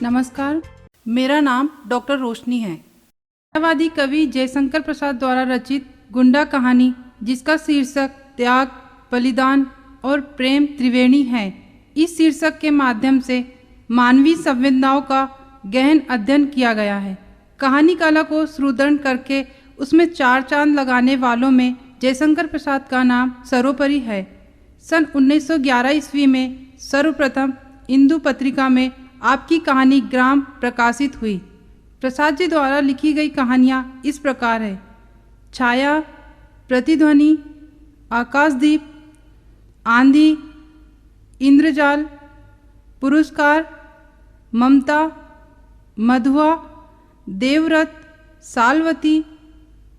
नमस्कार, मेरा नाम डॉक्टर रोशनी है। मिथ्यावादी कवि जयशंकर प्रसाद द्वारा रचित गुंडा कहानी, जिसका शीर्षक त्याग, बलिदान और प्रेम त्रिवेणी है, इस शीर्षक के माध्यम से मानवीय संवेदनाओं का गहन अध्ययन किया गया है। कहानी कला को सुदृढ़ करके उसमें चार चांद लगाने वालों में जयशंकर प्रसाद का नाम सर्वोपरि है। सन 1911 ईस्वी में सर्वप्रथम इंदु पत्रिका में आपकी कहानी ग्राम प्रकाशित हुई। प्रसाद जी द्वारा लिखी गई कहानियाँ इस प्रकार है: छाया, प्रतिध्वनि, आकाशदीप, आंधी, इंद्रजाल, पुरस्कार, ममता, मधुआ, देवव्रत, सालवती,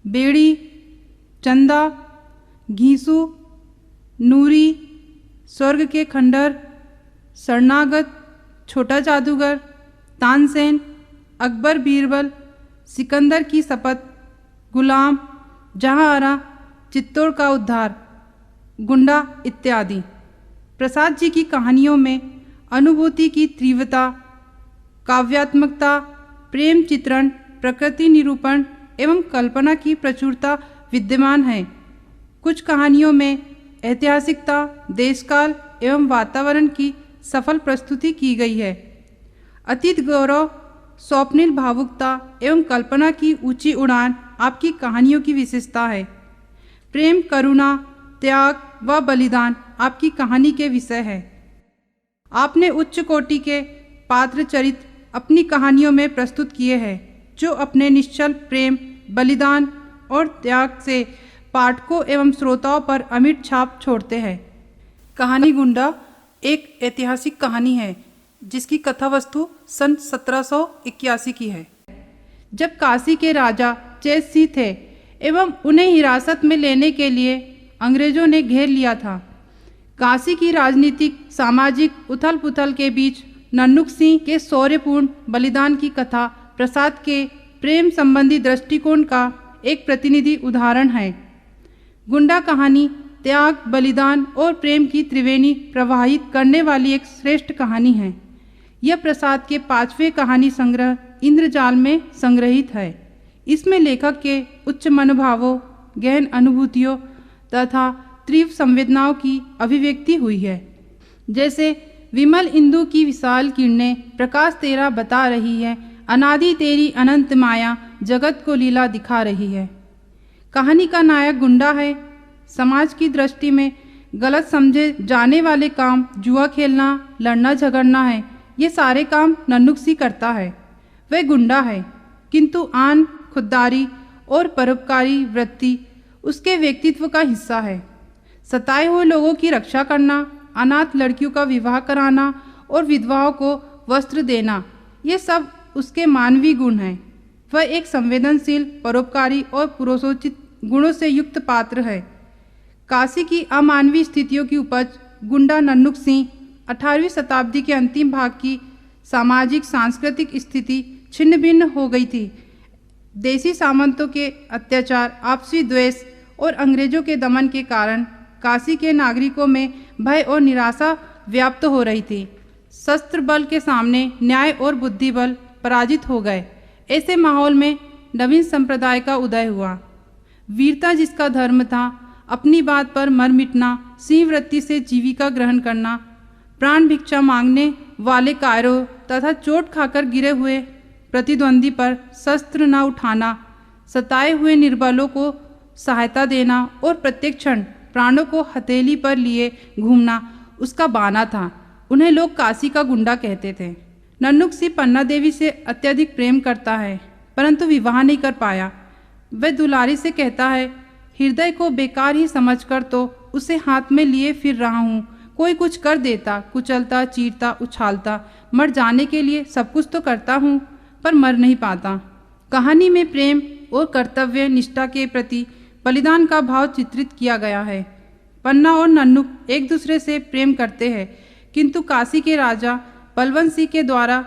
बेड़ी, चंदा, घीसू, नूरी, स्वर्ग के खंडर, शरणागत, छोटा जादूगर, तानसेन, अकबर बीरबल, सिकंदर की शपथ, गुलाम, जहांआरा, चित्तौड़ का उद्धार, गुंडा इत्यादि। प्रसाद जी की कहानियों में अनुभूति की तीव्रता, काव्यात्मकता, प्रेम चित्रण, प्रकृति निरूपण एवं कल्पना की प्रचुरता विद्यमान है। कुछ कहानियों में ऐतिहासिकता, देशकाल एवं वातावरण की सफल प्रस्तुति की गई है। अतीत गौरव, स्वप्निल भावुकता एवं कल्पना की ऊंची उड़ान आपकी कहानियों की विशेषता है। प्रेम, करुणा, त्याग व बलिदान आपकी कहानी के विषय है। आपने उच्च कोटि के पात्र चरित्र अपनी कहानियों में प्रस्तुत किए हैं, जो अपने निश्चल प्रेम, बलिदान और त्याग से पाठकों एवं श्रोताओं पर अमिट छाप छोड़ते हैं। कहानी गुंडा एक ऐतिहासिक कहानी है, जिसकी कथा वस्तु सन 1781 की है, जब काशी के राजा चेत सिंह थे एवं उन्हें हिरासत में लेने के लिए अंग्रेजों ने घेर लिया था। काशी की राजनीतिक सामाजिक उथल पुथल के बीच नन्नुक सिंह के शौर्यपूर्ण बलिदान की कथा प्रसाद के प्रेम संबंधी दृष्टिकोण का एक प्रतिनिधि उदाहरण है। गुंडा कहानी त्याग, बलिदान और प्रेम की त्रिवेणी प्रवाहित करने वाली एक श्रेष्ठ कहानी है। यह प्रसाद के 5वें कहानी संग्रह इंद्रजाल में संग्रहित है। इसमें लेखक के उच्च मनोभावों, गहन अनुभूतियों तथा तीव्र संवेदनाओं की अभिव्यक्ति हुई है। जैसे विमल इंदु की विशाल किरणें, प्रकाश तेरा बता रही है, अनादि तेरी अनंत माया, जगत को लीला दिखा रही है। कहानी का नायक गुंडा है। समाज की दृष्टि में गलत समझे जाने वाले काम, जुआ खेलना, लड़ना झगड़ना है, ये सारे काम नन्नुक सिंह करता है। वह गुंडा है, किंतु आन, खुददारी और परोपकारी वृत्ति उसके व्यक्तित्व का हिस्सा है। सताए हुए लोगों की रक्षा करना, अनाथ लड़कियों का विवाह कराना और विधवाओं को वस्त्र देना, ये सब उसके मानवीय गुण हैं। वह एक संवेदनशील, परोपकारी और पुरुषोचित गुणों से युक्त पात्र है। काशी की अमानवीय स्थितियों की उपज गुंडा नन्नुक सिंह 18वीं शताब्दी के अंतिम भाग की सामाजिक सांस्कृतिक स्थिति छिन्न भिन्न हो गई थी। देसी सामंतों के अत्याचार, आपसी द्वेष और अंग्रेजों के दमन के कारण काशी के नागरिकों में भय और निराशा व्याप्त हो रही थी। शस्त्र बल के सामने न्याय और बुद्धि बल पराजित हो गए। ऐसे माहौल में नवीन संप्रदाय का उदय हुआ। वीरता जिसका धर्म था, अपनी बात पर मर मिटना, सिंह वृत्ति से जीविका ग्रहण करना, प्राण भिक्षा मांगने वाले कायरों तथा चोट खाकर गिरे हुए प्रतिद्वंदी पर शस्त्र न उठाना, सताए हुए निर्बलों को सहायता देना और प्रत्येक क्षण प्राणों को हथेली पर लिए घूमना उसका बाना था। उन्हें लोग काशी का गुंडा कहते थे। नन्नुक सिंह पन्ना देवी से अत्यधिक प्रेम करता है, परंतु विवाह नहीं कर पाया। वह दुलारी से कहता है, हृदय को बेकार ही समझकर तो उसे हाथ में लिए फिर रहा हूँ। कोई कुछ कर देता, कुचलता, चीरता, उछालता, मर जाने के लिए सब कुछ तो करता हूँ, पर मर नहीं पाता। कहानी में प्रेम और कर्तव्य निष्ठा के प्रति बलिदान का भाव चित्रित किया गया है। पन्ना और नन्नुक एक दूसरे से प्रेम करते हैं, किंतु काशी के राजा बलवंत सिंह के द्वारा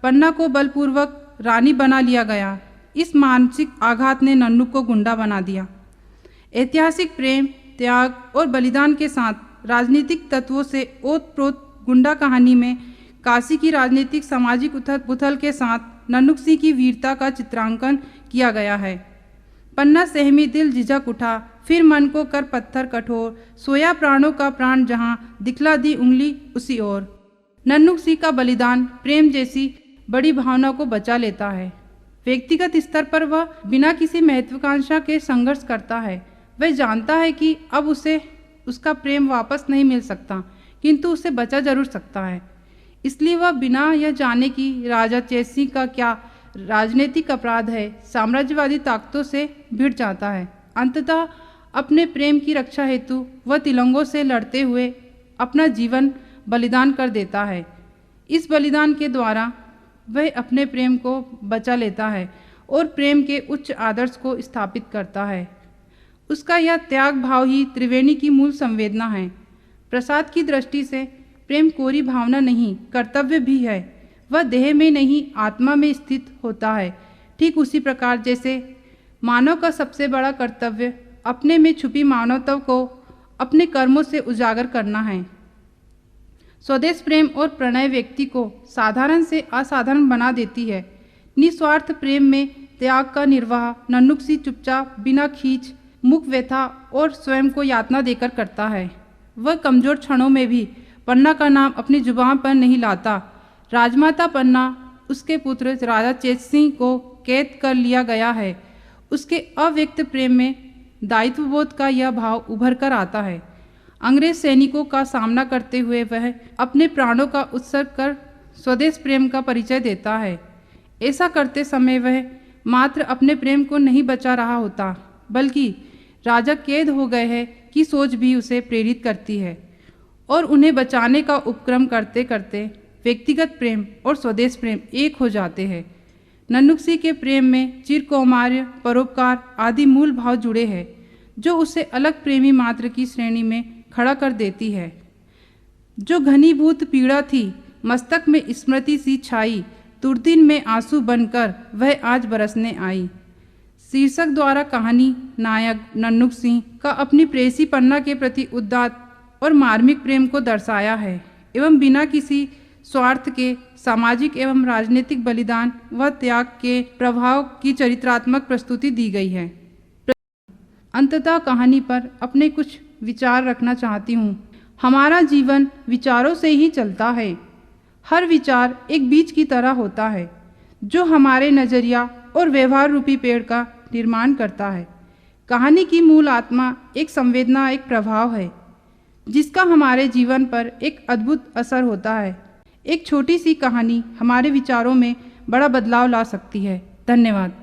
पन्ना को बलपूर्वक रानी बना लिया गया। इस मानसिक आघात ने नन्नुक को गुंडा बना दिया। ऐतिहासिक प्रेम, त्याग और बलिदान के साथ राजनीतिक तत्वों से ओत प्रोत गुंडा कहानी में काशी की राजनीतिक सामाजिक उथल पुथल के साथ नन्नुक सिंह की वीरता का चित्रांकन किया गया है। पन्ना सहमी दिल झिझक उठा, फिर मन को कर पत्थर कठोर, सोया प्राणों का प्राण जहाँ, दिखला दी उंगली उसी ओर। नन्नुक सिंह का बलिदान प्रेम जैसी बड़ी भावना को बचा लेता है। व्यक्तिगत स्तर पर वह बिना किसी महत्वाकांक्षा के संघर्ष करता है। वह जानता है कि अब उसे उसका प्रेम वापस नहीं मिल सकता, किंतु उसे बचा जरूर सकता है। इसलिए वह बिना यह जाने कि राजा चेत सिंह का क्या राजनीतिक अपराध है, साम्राज्यवादी ताकतों से भिड़ जाता है। अंततः अपने प्रेम की रक्षा हेतु वह तिलंगों से लड़ते हुए अपना जीवन बलिदान कर देता है। इस बलिदान के द्वारा वह अपने प्रेम को बचा लेता है और प्रेम के उच्च आदर्श को स्थापित करता है। उसका यह त्याग भाव ही त्रिवेणी की मूल संवेदना है। प्रसाद की दृष्टि से प्रेम कोरी भावना नहीं, कर्तव्य भी है। वह देह में नहीं, आत्मा में स्थित होता है। ठीक उसी प्रकार जैसे मानव का सबसे बड़ा कर्तव्य अपने में छुपी मानवता को अपने कर्मों से उजागर करना है। स्वदेश प्रेम और प्रणय व्यक्ति को साधारण से असाधारण बना देती है। निस्वार्थ प्रेम में त्याग का निर्वाह नन्नुक सिंह चुपचाप बिना खींच, मुख व्यथा और स्वयं को यातना देकर करता है। वह कमजोर क्षणों में भी पन्ना का नाम अपनी जुबान पर नहीं लाता। राजमाता पन्ना उसके पुत्र राजा चेत सिंह को कैद कर लिया गया है। उसके अव्यक्त प्रेम में दायित्वबोध का यह भाव उभर कर आता है। अंग्रेज सैनिकों का सामना करते हुए वह अपने प्राणों का उत्सर्ग कर स्वदेश प्रेम का परिचय देता है। ऐसा करते समय वह मात्र अपने प्रेम को नहीं बचा रहा होता, बल्कि राजा कैद हो गए हैं की सोच भी उसे प्रेरित करती है और उन्हें बचाने का उपक्रम करते करते व्यक्तिगत प्रेम और स्वदेश प्रेम एक हो जाते हैं। नन्नुक सिंह के प्रेम में चिरकौमार्य, परोपकार आदि मूल भाव जुड़े हैं, जो उसे अलग प्रेमी मात्र की श्रेणी में खड़ा कर देती है। जो घनीभूत पीड़ा थी मस्तक में स्मृति सी छाई, दुर्दिन में आंसू बनकर वह आज बरसने आई। शीर्षक द्वारा कहानी नायक नन्नुक सिंह का अपनी प्रेयसी पन्ना के प्रति उदात्त और मार्मिक प्रेम को दर्शाया है एवं बिना किसी स्वार्थ के सामाजिक एवं राजनीतिक बलिदान व त्याग के प्रभाव की चरित्रात्मक प्रस्तुति दी गई है। अंततः कहानी पर अपने कुछ विचार रखना चाहती हूँ। हमारा जीवन विचारों से ही चलता है। हर विचार एक बीज की तरह होता है जो हमारे नज़रिया और व्यवहार रूपी पेड़ का निर्माण करता है। कहानी की मूल आत्मा एक संवेदना, एक प्रभाव है जिसका हमारे जीवन पर एक अद्भुत असर होता है। एक छोटी सी कहानी हमारे विचारों में बड़ा बदलाव ला सकती है। धन्यवाद।